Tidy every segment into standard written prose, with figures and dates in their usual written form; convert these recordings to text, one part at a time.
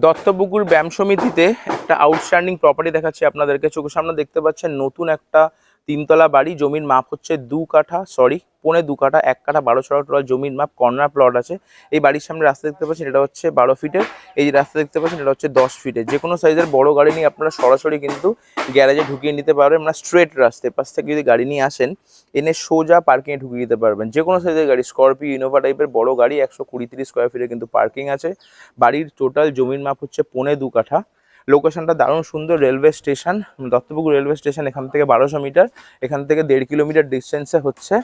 দত্তপুকুর ব্যায়াম সমিতিতে একটা আউটস্ট্যান্ডিং প্রপার্টি দেখাচ্ছি আপনাদেরকে। চোখের সামনে দেখতে পাচ্ছেন নতুন একটা তিনতলা বাড়ি। জমির মাপ হচ্ছে 2.25 কাঠা, 1.12 জমির মাপ। কর্নার প্লট আছে। এই বাড়ির সামনে রাস্তা দেখতে পাচ্ছেন, এটা হচ্ছে 12 ফিটের। এই যে রাস্তা দেখতে পাচ্ছেন, এটা হচ্ছে 10 ফিটের। যে কোনো সাইজের বড় গাড়ি নিয়ে আপনারা সরাসরি কিন্তু গ্যারেজে ঢুকিয়ে নিতে পারবেন। মানে স্ট্রেট রাস্তায় পাশ থেকে যদি গাড়ি নিয়ে আসেন, এনে সোজা পার্কিংয়ে ঢুকিয়ে দিতে পারবেন। যে কোনো সাইজের গাড়ি, স্করপিও, ইনোভা টাইপের বড় গাড়ি, 120-30 স্কোয়ার ফিটের কিন্তু পার্কিং আছে। বাড়ির টোটাল জমির মাপ হচ্ছে 1.25 কাঠা। লোকেশনটা দারুণ সুন্দর, railway station, Duttapukur railway station. এখান থেকে 1200 মিটার, এখান থেকে 1.5 কিলোমিটার ডিস্টেন্সে হচ্ছে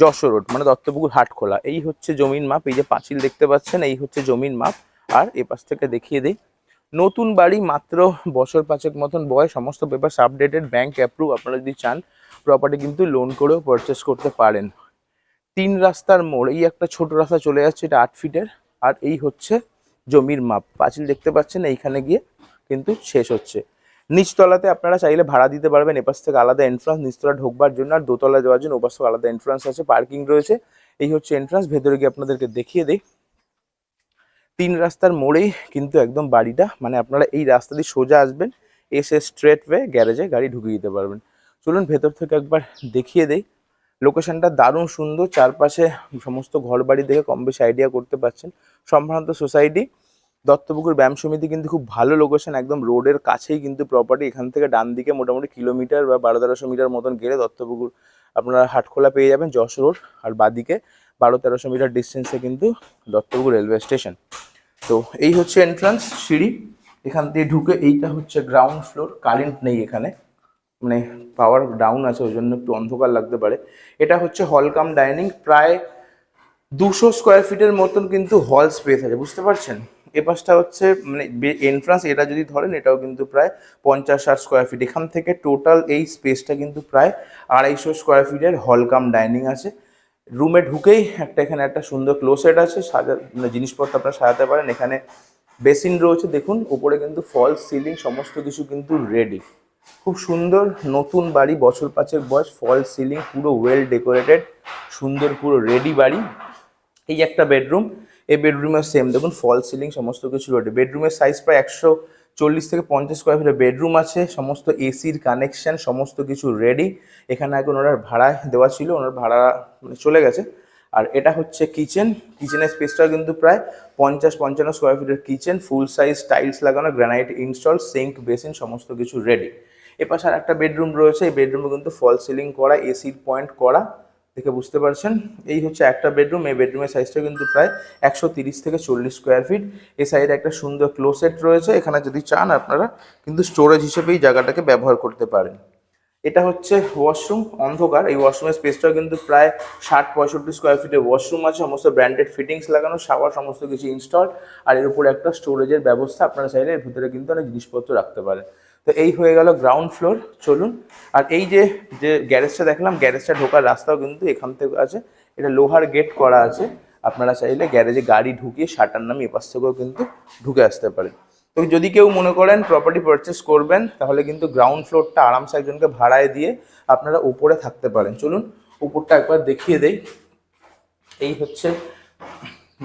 যশোর রোড, মানে দত্তপুকুর হাটখোলা। এই হচ্ছে জমির মাপ। এই যে পাঁচিল দেখতে পাচ্ছেন, এই হচ্ছে জমির মাপ। আর এ পাশ থেকে দেখিয়ে দিই, নতুন বাড়ি, মাত্র বছর 5 মতন বয়স, সমস্ত পেপার আপডেটেড, ব্যাংক অ্যাপ্রুভ। আপনারা যদি চান প্রপার্টি কিন্তু লোন করেও পারচেস করতে পারেন। 3 রাস্তার মোড়, এই একটা ছোট রাস্তা চলে যাচ্ছে, এটা 8 ফিটের। আর এই হচ্ছে জমির মাপ। পাঁচিল দেখতে পাচ্ছেন, এইখানে গিয়ে কিন্তু শেষ হচ্ছে। নিচতলাতে আপনারা চাইলে ভাড়া দিতে পারবেন। এপাশ থেকে আলাদা এন্ট্রান্স নিচতলা ঢোকবার জন্য, আর দোতলা যাওয়ার জন্য ওপাশ থেকে আলাদা এন্ট্রান্স আছে, পার্কিং রয়েছে। এই হচ্ছে এন্ট্রান্স। ভেতরে গিয়ে আপনাদেরকে দেখিয়ে দিই। 3 রাস্তার মোড়েই কিন্তু একদম বাড়িটা, মানে আপনারা এই রাস্তা দিয়ে সোজা আসবেন, এসে স্ট্রেট ওয়ে গ্যারেজে গাড়ি ঢুকিয়ে দিতে পারবেন। চলুন ভেতর থেকে একবার দেখিয়ে দেই। লোকেশনটা দারুণ সুন্দর, চারপাশে সমস্ত ঘর বাড়ি দেখে কম বেশি আইডিয়া করতে পারছেন। সম্ভ্রান্ত সোসাইটি, দত্তপুকুর ব্যায়াম সমিতি কিন্তু খুব ভালো লোকেশন, একদম রোডের কাছেই কিন্তু প্রপার্টি। এখান থেকে ডান দিকে মোটামুটি কিলোমিটার বা 12-1300 মিটার মতন গেলে দত্তপুকুর আপনারা হাটখোলা পেয়ে যাবেন, যশোর রোড। আর বাদিকে 12-1300 মিটার ডিস্টেন্সে কিন্তু দত্তপুকুর রেলওয়ে স্টেশন। তো এই হচ্ছে এন্ট্রান্স, সিঁড়ি। এখান দিয়ে ঢুকে এইটা হচ্ছে গ্রাউন্ড ফ্লোর। কারেন্ট নেই এখানে, মানে পাওয়ার ডাউন আছে, ওই জন্য একটু অন্ধকার লাগতে পারে। এটা হচ্ছে হল কাম ডাইনিং। প্রায় 200 স্কোয়ার ফিটের মতন কিন্তু হল স্পেস আছে, বুঝতে পারছেন। এ পাশটা হচ্ছে মানে এন্ট্রান্স, এটা যদি ধরেন এটাও কিন্তু প্রায় 50-60 স্কোয়ার ফিট। এখান থেকে টোটাল এই স্পেসটা কিন্তু প্রায় 250 স্কোয়ার ফিটের হল কাম ডাইনিং আছে। রুমে ঢুকেই এখানে একটা সুন্দর ক্লোসেট আছে, মানে জিনিসপত্র আপনারা সাজাতে পারেন। এখানে বেসিন রয়েছে, দেখুন উপরে কিন্তু ফল সিলিং, সমস্ত কিছু কিন্তু রেডি। খুব সুন্দর নতুন বাড়ি, বছর 5 বয়স, ফল সিলিং, পুরো ওয়েল ডেকোরেটেড, সুন্দর পুরো রেডি বাড়ি। এই একটা বেডরুম, এই বেডরুমের সেম দেখুন ফল সিলিং, সমস্ত কিছু রেডি। বেডরুমের সাইজ প্রায় 140 থেকে 50 স্কোয়ার ফিটের বেডরুম আছে, সমস্ত এসির কানেকশন, সমস্ত কিছু রেডি। এখানে এখন ওনার ভাড়া দেওয়া ছিল, ওনার ভাড়া মানে চলে গেছে। আর এটা হচ্ছে কিচেন। কিচেনের স্পেসটা কিন্তু প্রায় 50-55 স্কোয়ার ফিটের কিচেন, ফুল সাইজ টাইলস লাগানো, গ্রানাইট ইনস্টল, সিঙ্ক, বেসিন, সমস্ত কিছু রেডি। এপাশে আর একটা বেডরুম রয়েছে, এই বেডরুমে কিন্তু ফল সিলিং করা, এসির পয়েন্ট করা, দেখে বুঝতে পারছেন। এই হচ্ছে একটা বেডরুম। এই বেডরুমের সাইজটা কিন্তু প্রায় 130 থেকে 40 স্কোয়ার ফিট। এই সাইডে একটা সুন্দর ক্লোসেট রয়েছে। এখানে যদি চান আপনারা কিন্তু স্টোরেজ হিসেবে এই জায়গাটাকে ব্যবহার করতে পারেন। এটা হচ্ছে ওয়াশরুম, অন্ধকার। এই ওয়াশরুমের স্পেসটাও কিন্তু প্রায় 60-65 স্কোয়ার ফিটের ওয়াশরুম আছে, সমস্ত ব্র্যান্ডেড ফিটিংস লাগানো, শাওয়ার, সমস্ত কিছু ইনস্টল। আর এর উপরে একটা স্টোরেজের ব্যবস্থা, আপনারা চাইলে এর ভিতরে কিন্তু অনেক জিনিসপত্র রাখতে পারেন। তো এই হয়ে গেল গ্রাউন্ড ফ্লোর। চলুন, আর এই যে যে গ্যারেজটা দেখলাম, গ্যারেজটা ঢোকার রাস্তাও কিন্তু এখান থেকে আছে। এটা লোহার গেট করা আছে, আপনারা চাইলে গ্যারেজে গাড়ি ঢুকিয়ে শাটার নামিয়ে এপাশ থেকেও কিন্তু ঢুকে আসতে পারেন। তো যদি কেউ মনে করেন প্রপার্টি পারচেস করবেন, তাহলে কিন্তু গ্রাউন্ড ফ্লোরটা আরামসে একজনকে ভাড়ায় দিয়ে আপনারা উপরে থাকতে পারেন। চলুন উপরটা একবার দেখিয়ে দেই। এই হচ্ছে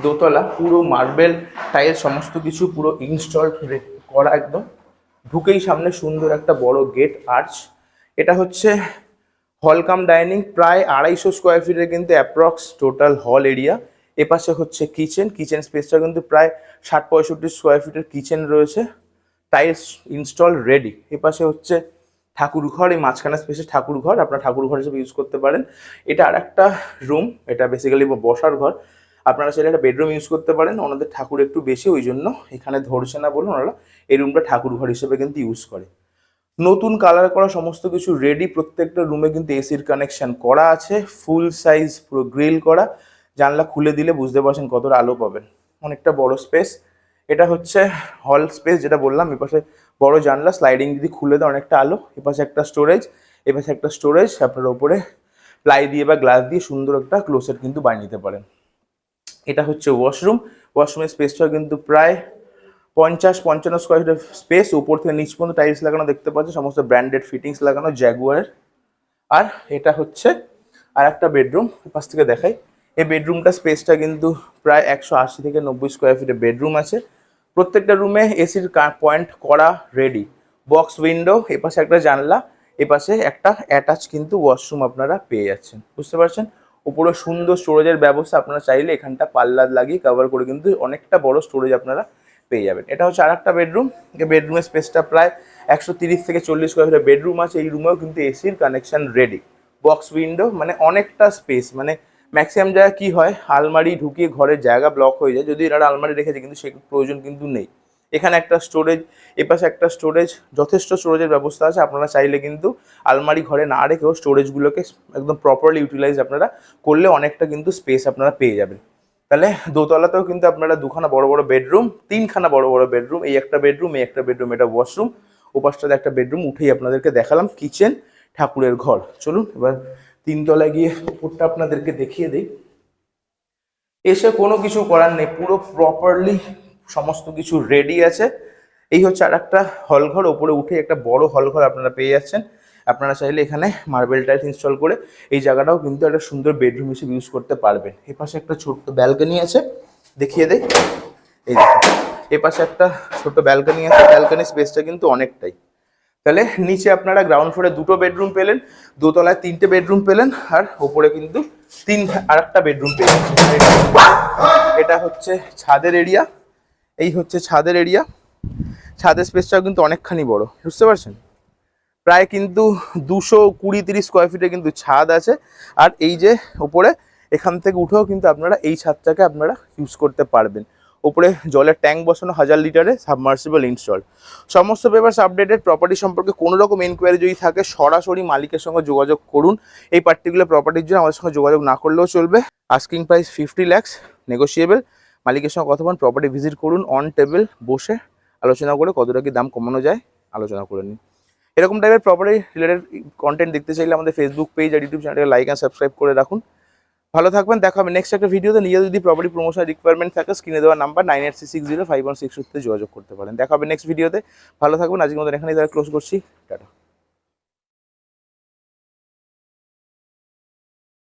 দোতলা, পুরো মার্বেল টাইল, সমস্ত কিছু পুরো ইনস্টল করা একদম। ঢুকেই সামনে সুন্দর একটা বড় গেট, আর্চ। এটা হচ্ছে হল কাম ডাইনিং, প্রায় 250 স্কোয়ার ফিটের কিন্তু অ্যাপ্রক্স টোটাল হল এরিয়া। এপাশে হচ্ছে কিচেন। কিচেন স্পেসটা কিন্তু প্রায় 60-65 স্কোয়ার ফিটের কিচেন রয়েছে, টাইলস ইনস্টল রেডি। এপাশে হচ্ছে ঠাকুর ঘর, এই মাঝখানে স্পেসে ঠাকুর ঘর, আপনার ঠাকুর ঘর হিসেবে ইউজ করতে পারেন। এটা আর একটা রুম, এটা বেসিক্যালি বসার ঘর। আপনারা চাইলে একটা বেডরুম ইউজ করতে পারেন। ওনাদের ঠাকুর একটু বেশি, ওই জন্য এখানে ধরছে না বলে ওনারা এই রুমটা ঠাকুর ঘর হিসেবে কিন্তু ইউজ করে। নতুন কালার করা, সমস্ত কিছু রেডি। প্রত্যেকটা রুমে কিন্তু এসির কানেকশন করা আছে, ফুল সাইজ পুরো গ্রিল করা। জানলা খুলে দিলে বুঝতে পারছেন কতটা আলো পাবেন, অনেকটা বড় স্পেস। এটা হচ্ছে হল স্পেস, যেটা বললাম। এপাশে বড় জানলা, স্লাইডিং যদি খুলে দেয় অনেকটা আলো। এপাশে একটা স্টোরেজ, এপাশে একটা স্টোরেজ। আপনার ওপরে প্লাই দিয়ে বা গ্লাস দিয়ে সুন্দর একটা ক্লোসেট কিন্তু বানিয়ে নিতে পারেন। এটা হচ্ছে ওয়াশরুম। ওয়াশরুমের স্পেসটাও কিন্তু প্রায় 50-55 স্কোয়ার ফিটের স্পেস। উপর থেকে নিচ পর্যন্ত টাইলস লাগানো দেখতে পাচ্ছি, সমস্ত ব্র্যান্ডেড ফিটিংস লাগানো জ্যাগুয়ারের। আর এটা হচ্ছে আর একটা বেডরুম, পাশ থেকে দেখাই। এই বেডরুমটা স্পেসটা কিন্তু প্রায় 180 থেকে 90 স্কোয়ার ফিটের বেডরুম আছে। প্রত্যেকটা রুমে এসির পয়েন্ট করা রেডি, বক্স উইন্ডো, এপাশে একটা জানলা, এপাশে একটা অ্যাটাচ কিন্তু ওয়াশরুম আপনারা পেয়ে যাচ্ছেন, বুঝতে পারছেন। উপরে সুন্দর স্টোরেজের ব্যবস্থা, আপনারা চাইলে এখানটা পাল্লা লাগিয়ে কভার করে কিন্তু অনেকটা বড় স্টোরেজ আপনারা পেয়ে যাবেন। এটা হচ্ছে আর একটা বেডরুম। বেডরুমের স্পেসটা প্রায় 130 থেকে 40 স্কোয়ার ফিটের বেডরুম আছে। এই রুমেও কিন্তু এসির কানেকশন রেডি, বক্স উইন্ডো, মানে অনেকটা স্পেস। মানে ম্যাক্সিমাম জায়গা কি হয়, আলমারি ঢুকিয়ে ঘরের জায়গা ব্লক হয়ে যায়, যদি এরা আলমারি রেখেছে কিন্তু সে প্রয়োজন কিন্তু নেই। এখানে একটা স্টোরেজ, এপাশে একটা স্টোরেজ, যথেষ্ট স্টোরেজের ব্যবস্থা আছে। আপনারা চাইলে কিন্তু আলমারি ঘরে না রেখেও স্টোরেজগুলোকে একদম প্রপারলি ইউটিলাইজ আপনারা করলে অনেকটা কিন্তু স্পেস আপনারা পেয়ে যাবেন। তাহলে দোতলাতেও কিন্তু আপনারা দুখানা বড় বড় বেডরুম, তিনখানা বড় বড় বেডরুম, এই একটা বেডরুম, এই একটা বেডরুম, এটা ওয়াশরুম, ওপাশটাতে একটা বেডরুম উঠেই আপনাদেরকে দেখালাম কিচেন, ঠাকুরের ঘর। চলুন এবার তিনতলায় গিয়ে উপরটা আপনাদেরকে দেখিয়ে দিই। এসে কোনো কিছু করার নেই, পুরো প্রপারলি সমস্ত কিছু রেডি আছে। এই হচ্ছে আর একটা হলঘর, ওপরে উঠে একটা বড় হলঘর আপনারা পেয়ে যাচ্ছেন। আপনারা চাইলে এখানে মার্বেল টাইলস ইনস্টল করে এই জায়গাটাও কিন্তু একটা সুন্দর বেডরুম হিসেবে ইউজ করতে পারবেন। এপাশে একটা ছোট্ট ব্যালকনি আছে, দেখিয়ে দেই। এই দেখুন, এপাশে একটা ছোট ব্যালকনি আছে, ব্যালকনি স্পেসটা কিন্তু অনেকটাই। তাহলে নিচে আপনারা গ্রাউন্ড ফ্লোরে দুটো বেডরুম পেলেন, দোতলায় তিনটে বেডরুম পেলেন, আর ওপরে কিন্তু আর একটা বেডরুম পেয়ে যাচ্ছেন। এটা হচ্ছে ছাদের এরিয়া, এই হচ্ছে ছাদের এরিয়া। ছাদের স্পেসটাও কিন্তু অনেকখানি বড়, বুঝতে পারছেন। প্রায় কিন্তু 220-30 স্কোয়ার ফিটে কিন্তু ছাদ আছে। আর এই যে ওপরে, এখান থেকে উঠেও কিন্তু আপনারা এই ছাদটাকে আপনারা ইউজ করতে পারবেন। ওপরে জলের ট্যাঙ্ক বসানো 1000 লিটারে, সাবমার্সিবল ইনস্টল। সমস্ত পেপারস আপডেটেড। প্রপার্টি সম্পর্কে কোনো রকম এনকোয়ারি যদি থাকে সরাসরি মালিকের সঙ্গে যোগাযোগ করুন। এই পার্টিকুলার প্রপার্টির জন্য আমাদের সঙ্গে যোগাযোগ না করলেও চলবে। Asking price 50 lakhs, negotiable. মালিকের সঙ্গে কথা বলুন, প্রপার্টি ভিজিট করুন, অন টেবিল বসে আলোচনা করে কতটা কি দাম কমানো যায় আলোচনা করে নিন। এরকম টাইপের প্রপার্টি রিলেটেড কন্টেন্ট দেখতে চাইলে আমাদের ফেসবুক পেজ আর ইউটিউব চ্যানেলকে লাইক অ্যান্ড সাবস্ক্রাইব করে রাখুন। ভালো থাকবেন, দেখা হবে নেক্সট একটা ভিডিওতে। নিজের যদি প্রপার্টি প্রমোশন রিকোয়ারমেন্ট থাকে স্ক্রিনে দেওয়া নাম্বার 98360516 যোগাযোগ করতে পারেন। দেখা হবে নেক্সট ভিডিওতে। ভালো থাকবেন, আজকের মতন এখানেই ক্লোজ করছি, টাটা।